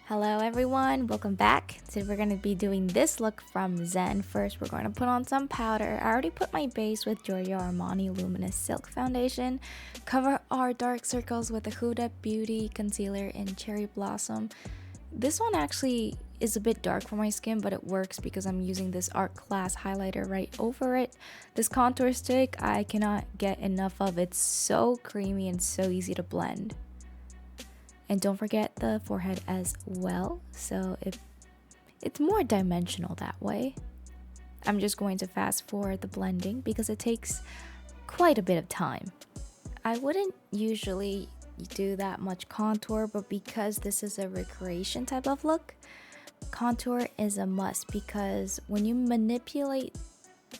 Hello everyone, welcome back. Today we're going to be doing this look from Zen. First we're going to put on some powder. I already put my base with Giorgio Armani Luminous Silk Foundation. Cover our dark circles with the Huda Beauty Concealer in Cherry Blossom. This one actually is a bit dark for my skin, but it works because I'm using this Art Class highlighter right over it. This contour stick, I cannot get enough of. It's so creamy and so easy to blend. And don't forget the forehead as well, so it's more dimensional that way. I'm just going to fast forward the blending because it takes quite a bit of time. I wouldn't usually do that much contour, but because this is a recreation type of look, contour is a must because when you manipulate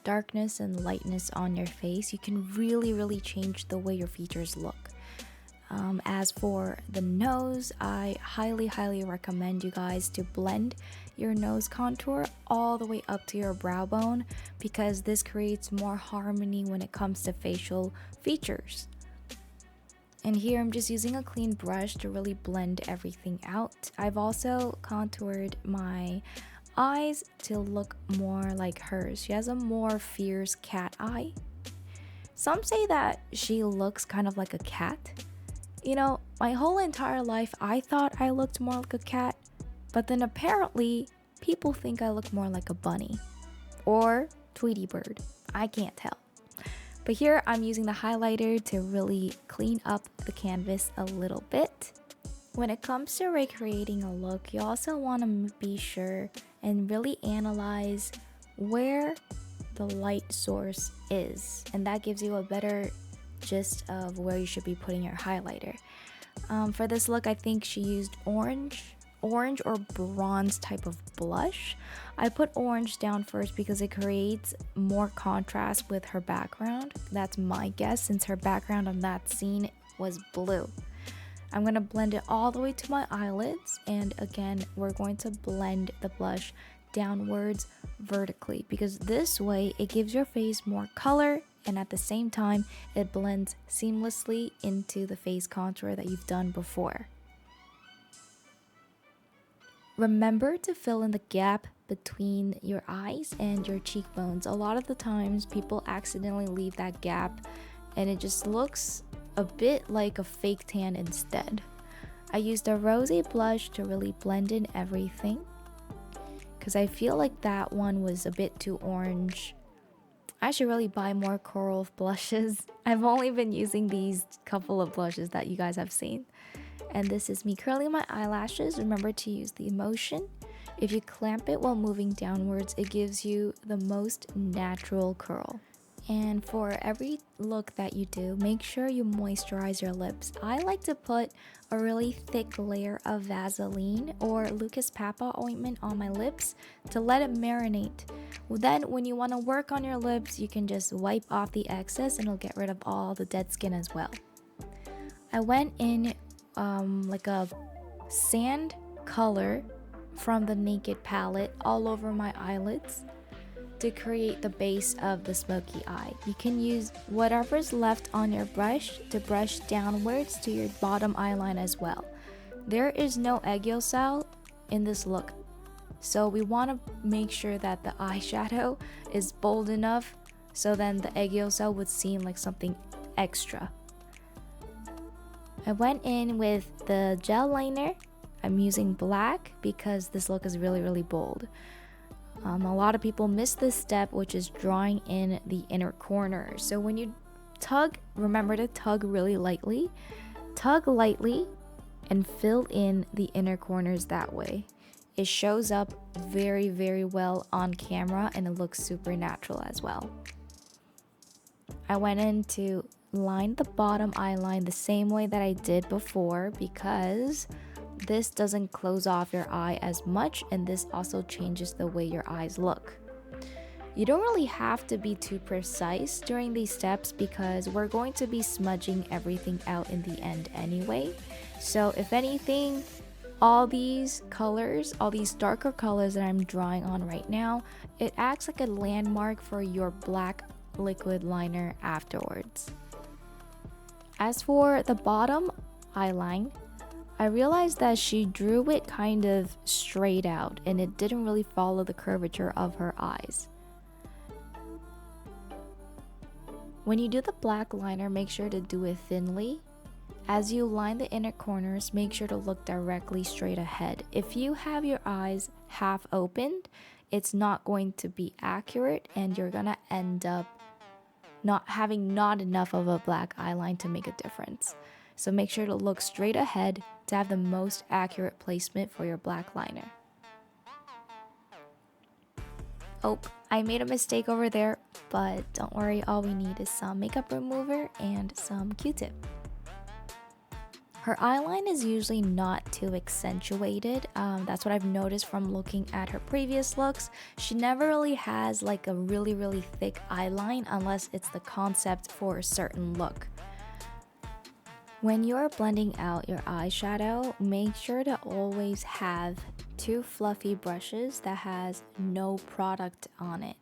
darkness and lightness on your face, you can really change the way your features look. As for the nose, I highly recommend you guys to blend your nose contour all the way up to your brow bone because this creates more harmony when it comes to facial features. And here I'm just using a clean brush to really blend everything out. I've also contoured my eyes to look more like hers. She has a more fierce cat eye. Some say that she looks kind of like a cat. You know, my whole entire life I thought I looked more like a cat, but then apparently people think I look more like a bunny or Tweety Bird. I can't tell. But here I'm using the highlighter to really clean up the canvas a little bit. When it comes to recreating a look, you also want to be sure and really analyze where the light source is, and that gives you a better gist of where you should be putting your highlighter. For this look, I think she used orange or bronze type of blush. I put orange down first because it creates more contrast with her background. That's my guess since her background on that scene was blue. I'm going to blend it all the way to my eyelids, and again we're going to blend the blush downwards vertically because this way it gives your face more color and at the same time it blends seamlessly into the face contour that you've done before. Remember to fill in the gap between your eyes and your cheekbones. A lot of the times people accidentally leave that gap and it just looks a bit like a fake tan instead. I used a rosy blush to really blend in everything because I feel like that one was a bit too orange. I should really buy more coral blushes. I've only been using these couple of blushes that you guys have seen. And this is me curling my eyelashes. Remember to use the motion. If you clamp it while moving downwards, it gives you the most natural curl. And for every look that you do, make sure you moisturize your lips. I like to put a really thick layer of Vaseline or Lucas Papa ointment on my lips to let it marinate. Then when you want to work on your lips, you can just wipe off the excess and it'll get rid of all the dead skin as well. I went in like a sand color from the Naked palette all over my eyelids to create the base of the smoky eye. You can use whatever's left on your brush to brush downwards to your bottom eyeline as well. There is no egg yolk cell in this look, so we want to make sure that the eyeshadow is bold enough so then the egg yolk cell would seem like something extra. I went in with the gel liner. I'm using black because this look is really bold. A lot of people miss this step, which is drawing in the inner corner. So when you tug, remember to tug really lightly. Tug lightly and fill in the inner corners that way. It shows up very well on camera and it looks super natural as well. I went in to line the bottom eyeline the same way that I did before because this doesn't close off your eye as much, and this also changes the way your eyes look. You don't really have to be too precise during these steps because we're going to be smudging everything out in the end anyway. So if anything, all these colors, all these darker colors that I'm drawing on right now, it acts like a landmark for your black liquid liner afterwards. As for the bottom eyeline, I realized that she drew it kind of straight out and it didn't really follow the curvature of her eyes. When you do the black liner, make sure to do it thinly. As you line the inner corners, make sure to look directly straight ahead. If you have your eyes half opened, it's not going to be accurate and you're gonna end up not having enough of a black eyeline to make a difference. So make sure to look straight ahead to have the most accurate placement for your black liner. Oh, I made a mistake over there, but don't worry, all we need is some makeup remover and some Q-tip. Her eyeline is usually not too accentuated. That's what I've noticed from looking at her previous looks. She never really has like a really thick eyeline unless it's the concept for a certain look. When you're blending out your eyeshadow, make sure to always have two fluffy brushes that has no product on it,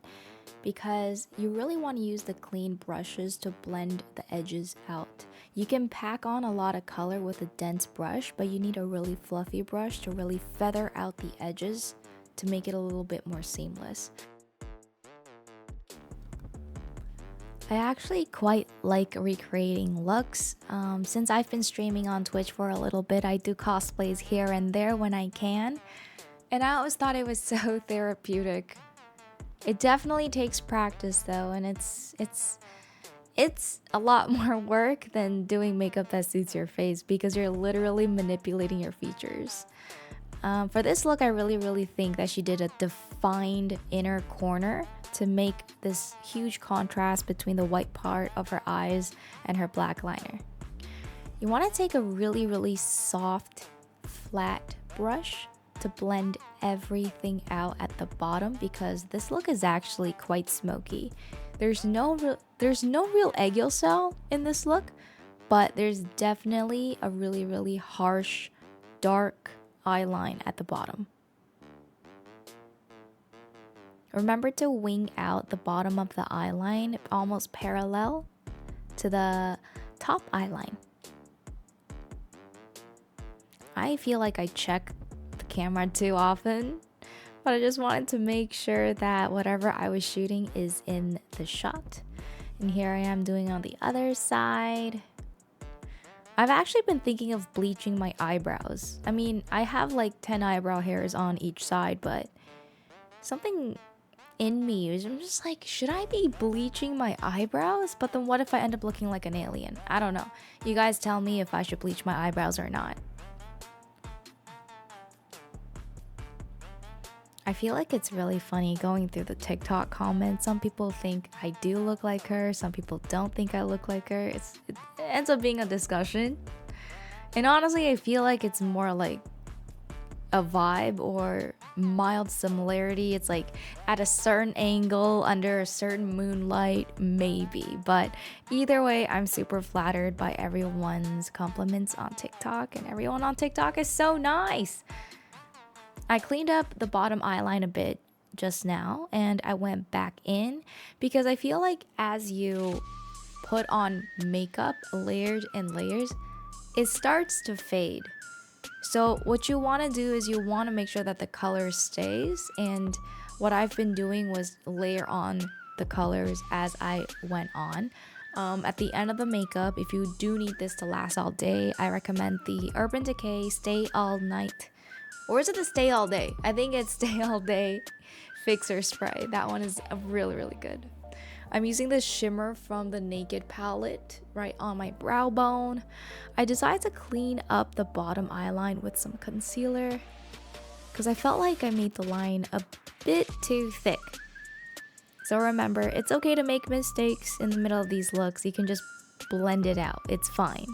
because you really want to use the clean brushes to blend the edges out. You can pack on a lot of color with a dense brush, but you need a really fluffy brush to really feather out the edges to make it a little bit more seamless. I actually quite like recreating looks. Since I've been streaming on Twitch for a little bit, I do cosplays here and there when I can, and I always thought it was so therapeutic. It definitely takes practice though, and it's a lot more work than doing makeup that suits your face because you're literally manipulating your features. For this look, I really think that she did a defined inner corner to make this huge contrast between the white part of her eyes and her black liner. You want to take a really soft, flat brush to blend everything out at the bottom because this look is actually quite smoky. There's no real egg yolk cell in this look, but there's definitely a really harsh, dark eyeline at the bottom. Remember to wing out the bottom of the eyeline almost parallel to the top eyeline. I feel like I check the camera too often, but I just wanted to make sure that whatever I was shooting is in the shot. And here I am doing on the other side. I've actually been thinking of bleaching my eyebrows. I mean, I have like 10 eyebrow hairs on each side, but something in me is, I'm just like, should I be bleaching my eyebrows? But then what if I end up looking like an alien? I don't know. You guys tell me if I should bleach my eyebrows or not. I feel like it's really funny going through the TikTok comments. Some people think I do look like her. Some people don't think I look like her. It ends up being a discussion. And honestly, I feel like it's more like a vibe or mild similarity. It's like at a certain angle, under a certain moonlight, maybe. But either way, I'm super flattered by everyone's compliments on TikTok. And everyone on TikTok is so nice. I cleaned up the bottom eyeline a bit just now and I went back in because I feel like as you put on makeup layers and layers, it starts to fade. So what you want to do is you want to make sure that the color stays, and what I've been doing was layer on the colors as I went on. At the end of the makeup, if you do need this to last all day, I recommend the Urban Decay Stay All Night. Or is it the Stay All Day? I think it's Stay All Day Fixer Spray. That one is really good. I'm using this shimmer from the Naked palette right on my brow bone. I decided to clean up the bottom eyeline with some concealer because I felt like I made the line a bit too thick. So remember, it's okay to make mistakes in the middle of these looks. You can just blend it out. It's fine.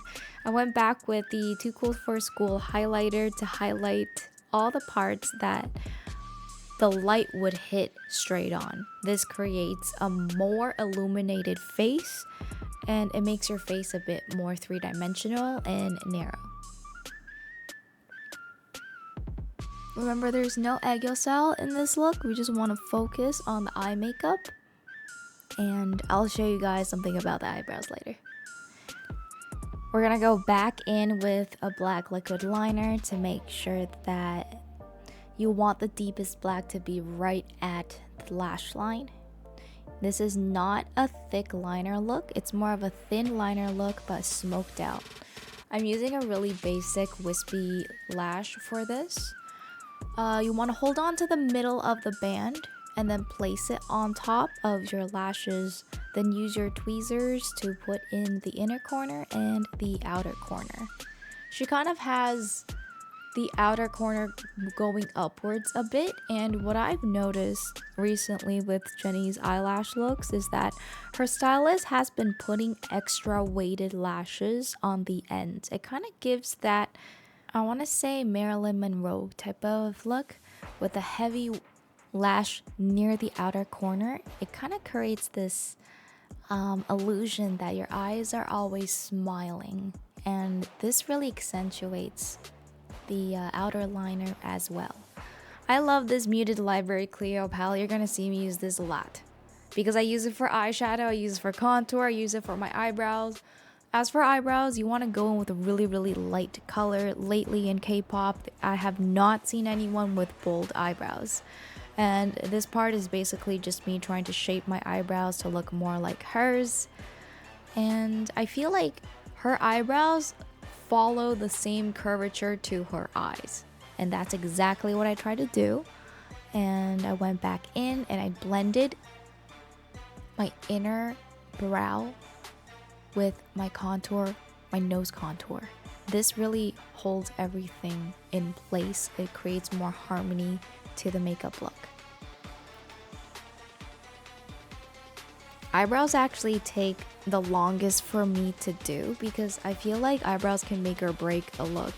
I went back with the Too Cool for School highlighter to highlight all the parts that the light would hit straight on. This creates a more illuminated face and it makes your face a bit more three-dimensional and narrow. Remember, there's no egg yolk cell in this look. We just want to focus on the eye makeup, and I'll show you guys something about the eyebrows later. We're gonna go back in with a black liquid liner to make sure that you want the deepest black to be right at the lash line. This is not a thick liner look, it's more of a thin liner look but smoked out. I'm using a really basic wispy lash for this. You want to hold on to the middle of the band and then place it on top of your lashes. Then use your tweezers to put in the inner corner and the outer corner. She kind of has the outer corner going upwards a bit, and what I've noticed recently with Jennie's eyelash looks is that her stylist has been putting extra weighted lashes on the ends. It kind of gives that, I want to say, Marilyn Monroe type of look with a heavy lash near the outer corner. It kind of creates this illusion that your eyes are always smiling, and this really accentuates the outer liner as well. I love this muted library Clio palette. You're gonna see me use this a lot because I use it for eyeshadow, I use it for contour, I use it for my eyebrows. As for eyebrows, you want to go in with a really light color. Lately in K-pop, I have not seen anyone with bold eyebrows, and this part is basically just me trying to shape my eyebrows to look more like hers. And I feel like her eyebrows follow the same curvature to her eyes, and that's exactly what I tried to do. And I went back in and I blended my inner brow with my contour, my nose contour. This really holds everything in place. It creates more harmony to the makeup look. Eyebrows actually take the longest for me to do because I feel like eyebrows can make or break a look,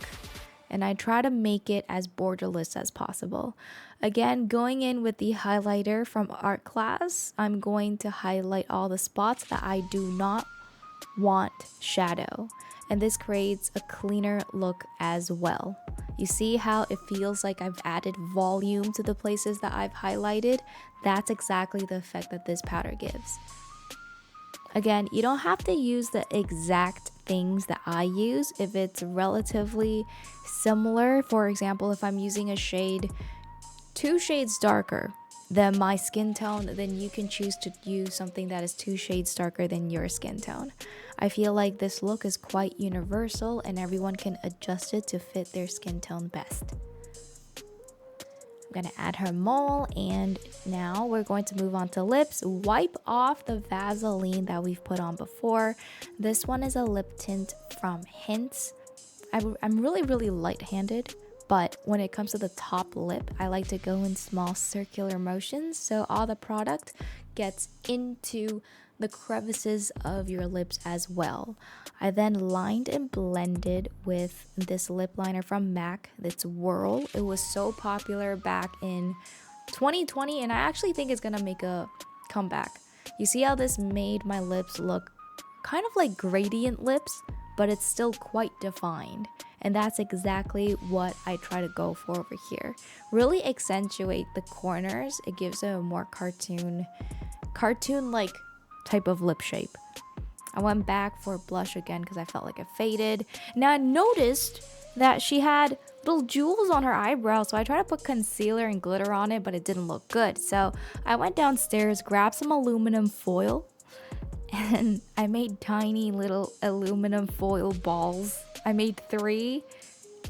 and I try to make it as borderless as possible. Again, going in with the highlighter from art class, I'm going to highlight all the spots that I do not want shadow, and this creates a cleaner look as well. You see how it feels like I've added volume to the places that I've highlighted? That's exactly the effect that this powder gives. Again, you don't have to use the exact things that I use if it's relatively similar. For example, if I'm using a shade 2 shades darker than my skin tone, then you can choose to use something that is 2 shades darker than your skin tone. I feel like this look is quite universal and everyone can adjust it to fit their skin tone best. I'm gonna add her mole, and now we're going to move on to lips. Wipe off the Vaseline that we've put on before. This one is a lip tint from Hints. I'm really light-handed, but when it comes to the top lip, I like to go in small circular motions so all the product gets into the crevices of your lips as well. I then lined and blended with this lip liner from MAC, that's Whirl. It was so popular back in 2020, and I actually think it's gonna make a comeback. You see how this made my lips look kind of like gradient lips, but it's still quite defined. And that's exactly what I try to go for over here. Really accentuate the corners. It gives a more cartoon-like type of lip shape. I went back for blush again because I felt like it faded. Now I noticed that she had little jewels on her eyebrows, so I tried to put concealer and glitter on it, but it didn't look good. So I went downstairs, grabbed some aluminum foil, and I made tiny little aluminum foil balls. I made 3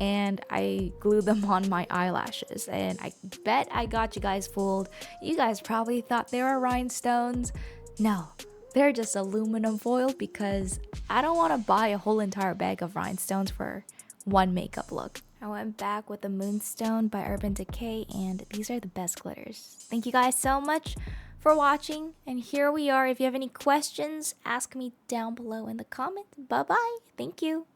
and I glued them on my eyelashes, and I bet I got you guys fooled. You guys probably thought they were rhinestones. No, they're just aluminum foil because I don't want to buy a whole entire bag of rhinestones for one makeup look. I went back with the Moonstone by Urban Decay, and these are the best glitters. Thank you guys so much for watching, and here we are. If you have any questions, ask me down below in the comments. Bye bye. Thank you.